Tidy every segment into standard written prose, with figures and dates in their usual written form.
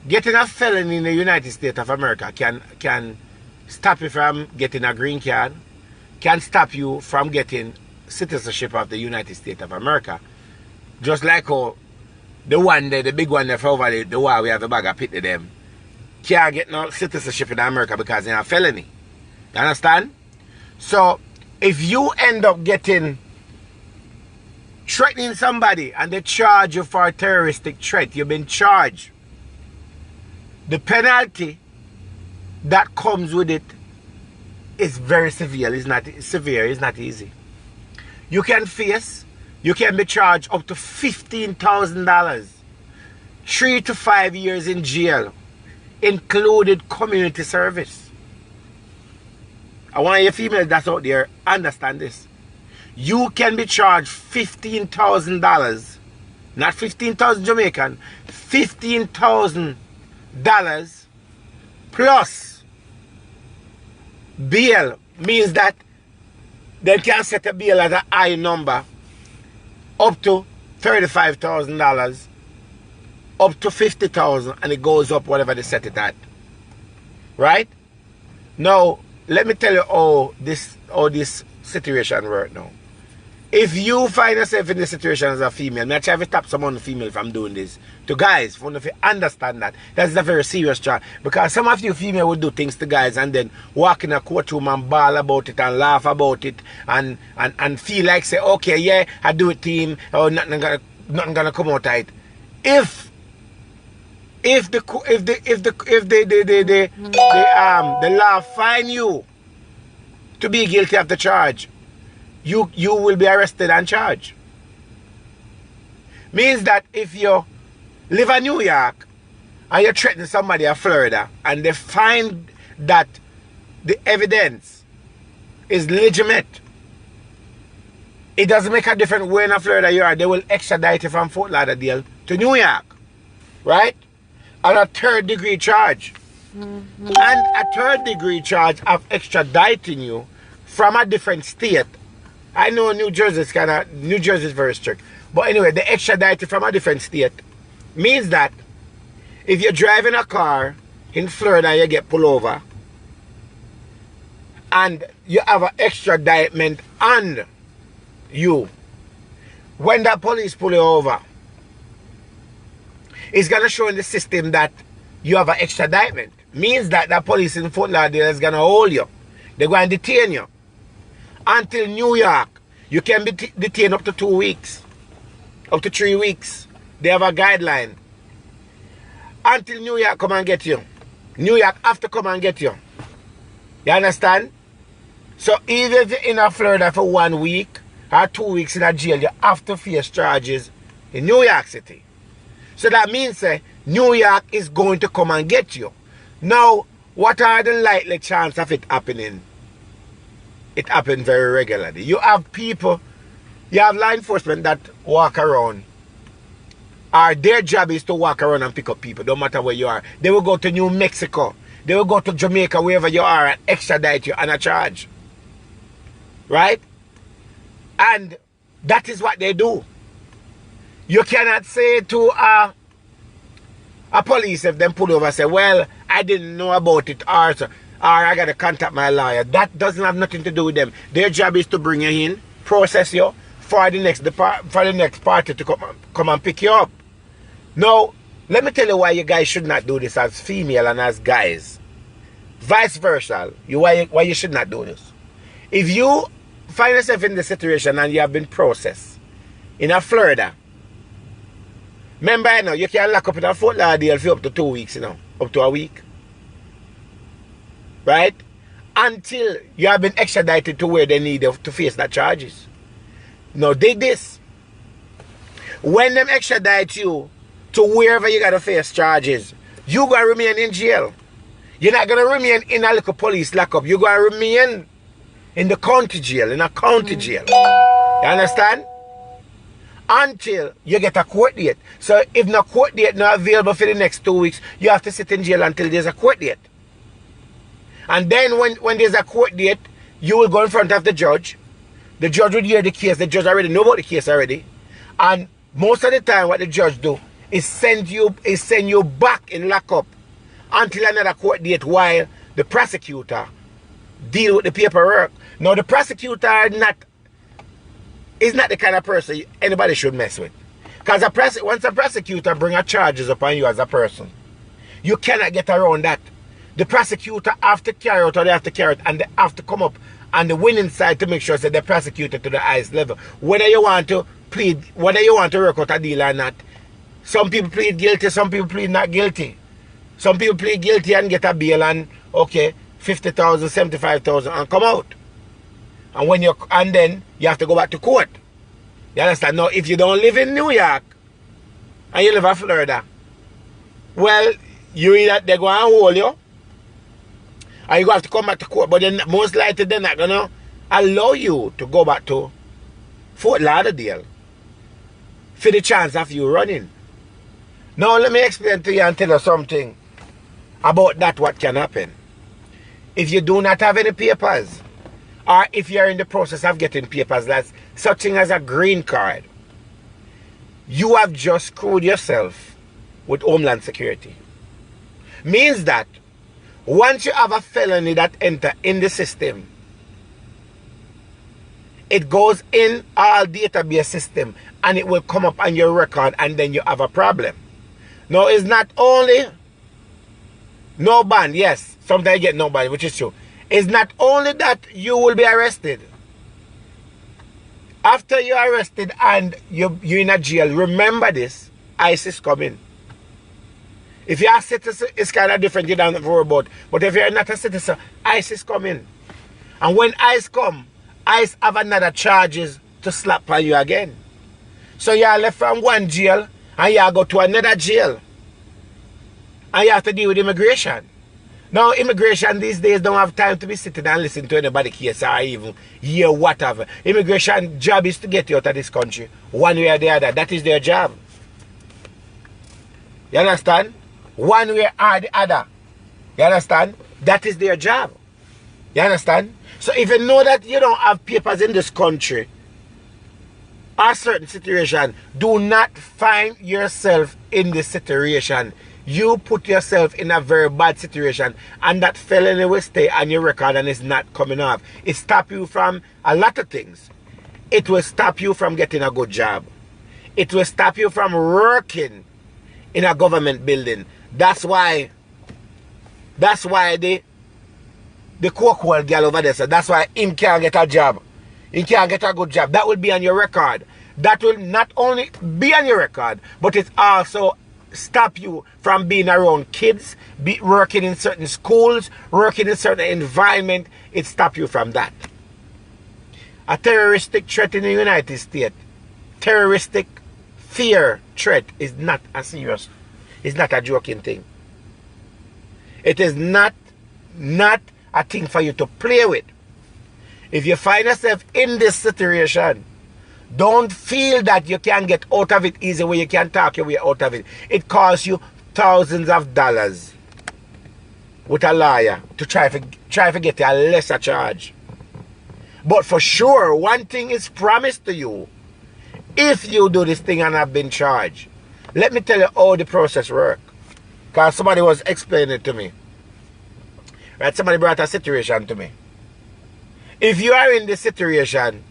Getting a felony in the United States of America can stop you from getting a green card, can stop you from getting citizenship of the United States of America. Just like how the one there, the big one there for over the wall, we have a bag of pit to them, can't get no citizenship in America because they have a felony. You understand? So if you end up threatening somebody and they charge you for a terroristic threat, you've been charged. The penalty that comes with it is very severe. It's not severe, it's not easy. You can be charged up to $15,000, 3 to 5 years in jail, included community service. I want you females that's out there understand this. You can be charged $15,000, not 15,000 Jamaican, $15,000 plus bail. Means that they can set a bail at a high number up to $35,000, up to $50,000, and it goes up whatever they set it at. Right? Now, let me tell you how this situation works now. If you find yourself in this situation as a female, I try to stop some of the female from doing this. To guys, for them to understand that. That's a very serious charge. Because some of you female will do things to guys and then walk in a courtroom and bawl about it and laugh about it and feel like say, okay, yeah, I do it to him, or nothing gonna come out of it. If the law find you to be guilty of the charge, you will be arrested and charged. Means that if you live in New York and you threaten somebody in Florida and they find that the evidence is legitimate, it doesn't make a difference where in Florida you are. They will extradite you from Fort Lauderdale to New York, right? On a third-degree charge. And a third-degree charge of extraditing you from a different state. I know New Jersey is very strict. But anyway, the extradite from a different state means that if you're driving a car in Florida and you get pulled over and you have an extraditement on you, when that police pull you over, it's going to show in the system that you have an extraditement. Means that the police in Fort Lauderdale is going to hold you. They're going to detain you. Until New York, you can be detained up to 2 weeks, up to 3 weeks. They have a guideline. Until New York come and get you. New York have to come and get you. You understand? So either if you're in Florida for 1 week or 2 weeks in a jail, you have to face charges in New York City. So that means New York is going to come and get you. Now, what are the likely chances of it happening? It happens very regularly. You have people, you have law enforcement that walk around. Their job is to walk around and pick up people, no matter where you are. They will go to New Mexico. They will go to Jamaica, wherever you are, and extradite you on a charge. Right? And that is what they do. You cannot say to a police if them pull over and say, well, I didn't know about it, or I got to contact my lawyer. That doesn't have nothing to do with them. Their job is to bring you in, process you, for the next party to come and pick you up. Now, let me tell you why you guys should not do this as female and as guys. Vice versa. Why you should not do this. If you find yourself in this situation and you have been processed in Florida, remember, you can lock up in a Fort Lauderdale for up to 2 weeks, up to a week. Right? Until you have been extradited to where they need to face that charges. Now, dig this. When them extradite you to wherever you got to face charges, you going to remain in jail. You're not going to remain in a little police lockup. You're going to remain in the county jail, in a county jail. You understand? Until you get a court date. So if no court date not available for the next 2 weeks, you have to sit in jail until there's a court date. And then when there's a court date, you will go in front of the judge. The judge will hear the case. The judge already know about the case already. And most of the time what the judge do send you back in lockup until another court date while the prosecutor deal with the paperwork. Now the prosecutor is not the kind of person anybody should mess with. Because once a prosecutor bring a charges upon you as a person, you cannot get around that. The prosecutor have to carry out, or they have to carry out, and they have to come up on the winning side to make sure that they're prosecuted to the highest level. Whether you want to plead, whether you want to work out a deal or not. Some people plead guilty, some people plead not guilty. Some people plead guilty and get a bail and, okay, 50,000, 75,000 and come out. And then you have to go back to court. You understand? Now, if you don't live in New York and you live in Florida, well, they're going to hold you and you have to come back to court. But then most likely they're not going to allow you to go back to Fort Lauderdale for the chance of you running. Now, let me explain to you and tell you something about that, what can happen. If you do not have any papers, or if you're in the process of getting papers, that's such thing as a green card, you have just screwed yourself with Homeland Security. Means that once you have a felony that enter in the system, it goes in our database system and it will come up on your record, and then you have a problem. Now, it's not only no ban, yes, sometimes you get no ban, which is true. It's not only that you will be arrested. After you're arrested and you're in a jail, remember this, ICE is coming. If you're a citizen, it's kind of different, you don't have to worry about. But if you're not a citizen, ICE is coming. And when ICE come, ICE have another charges to slap on you again. So you're left from one jail and you go to another jail. And you have to deal with immigration. Now, immigration these days don't have time to be sitting and listening to anybody case or even hear whatever. Immigration job is to get you out of this country one way or the other. That is their job. You understand? One way or the other. You understand? That is their job. You understand? So if you know that you don't have papers in this country, a certain situation, do not find yourself in this situation. You put yourself in a very bad situation, and that felony will stay on your record and it's not coming off. It stops you from a lot of things. It will stop you from getting a good job. It will stop you from working in a government building. That's why the coke girl over there, so that's why him can't get a job. He can't get a good job. That will be on your record. That will not only be on your record, but it also stop you from being around kids, working in certain schools, working in certain environment. It stop you from that. A terroristic threat in the United States, terroristic fear threat is not a serious, it's not a joking thing. It is not a thing for you to play with. If you find yourself in this situation, don't feel that you can get out of it easy where you can talk your way out of it. It costs you thousands of dollars with a lawyer to try to get a lesser charge. But for sure, one thing is promised to you. If you do this thing and have been charged, let me tell you how the process works. Because somebody was explaining it to me. Right? Somebody brought a situation to me. If you are in this situation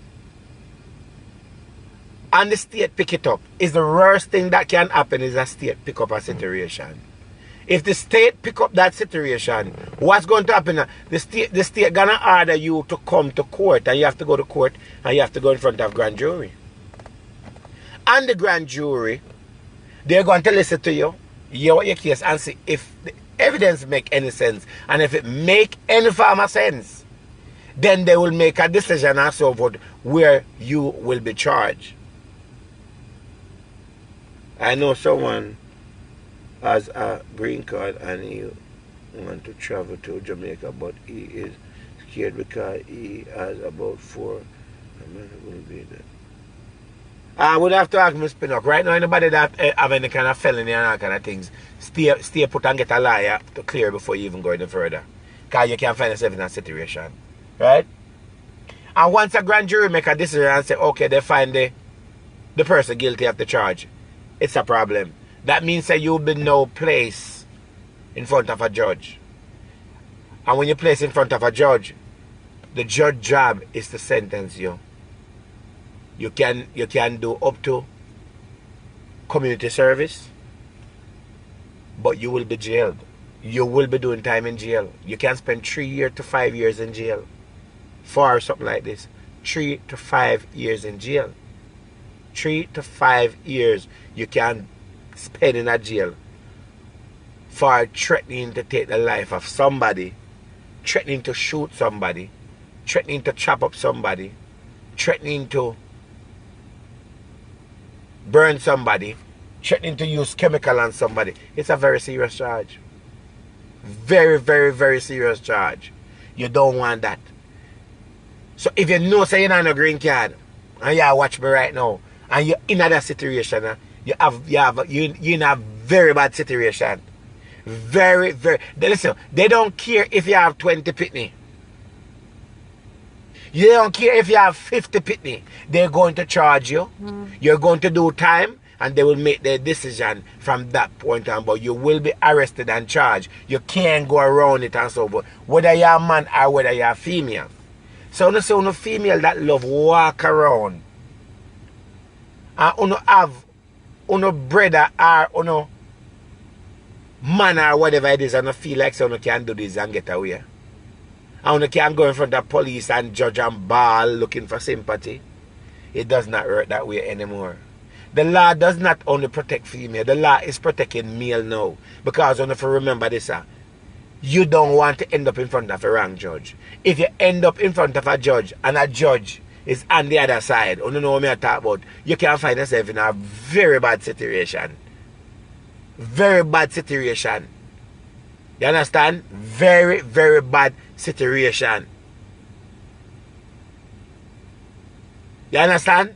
and the state pick it up, is the worst thing that can happen is a state pick up a situation. If the state pick up that situation, what's going to happen? The state gonna order you to come to court, and you have to go to court and you have to go in front of grand jury. And the grand jury, they're going to listen to you, hear what your case, and see if the evidence make any sense. And if it make any form of sense, then they will make a decision and so forth where you will be charged. I know someone has a green card and he wants to travel to Jamaica, but he is scared because he has about 4. Will be there. I would have to ask Miss Pinnock. Right now, anybody that have any kind of felony and all kind of things, stay put and get a lawyer to clear before you even go any further. Because you can't find yourself in that situation. Right? And once a grand jury make a decision and say, okay, they find the person guilty of the charge, it's a problem. That means that you'll be now placed in front of a judge. And when you place in front of a judge, the judge job is to sentence you. You can do up to community service, but you will be jailed. You will be doing time in jail. You can spend 3 years to 5 years in jail for something like this. 3 to 5 years in jail. 3 to 5 years you can spend in a jail for threatening to take the life of somebody, threatening to shoot somebody, threatening to chop up somebody, threatening to burn somebody, threatening to use chemical on somebody. It's a very serious charge. Very, very, very serious charge. You don't want that. So if you know say you're not on a green card and you watch me right now and you're in that situation, you're in a very bad situation. Very, very. Listen, they don't care if you have 20 pitney. You don't care if you have 50 pitney. They're going to charge you. You're going to do time, and they will make their decision from that point on. But you will be arrested and charged. You can't go around it and so forth. Whether you're a man or whether you're a female. So you say, female that love walk around. And you have brother or man or whatever it is, and you feel like so you can do this and get away. And you can go in front of police and judge and bawl looking for sympathy. It does not work that way anymore. The law does not only protect female, the law is protecting male now. Because if you remember this, you don't want to end up in front of a wrong judge. If you end up in front of a judge and a judge is on the other side, you know what I talk about, you can find yourself in a very bad situation. Very bad situation. You understand? Very, very bad situation. You understand?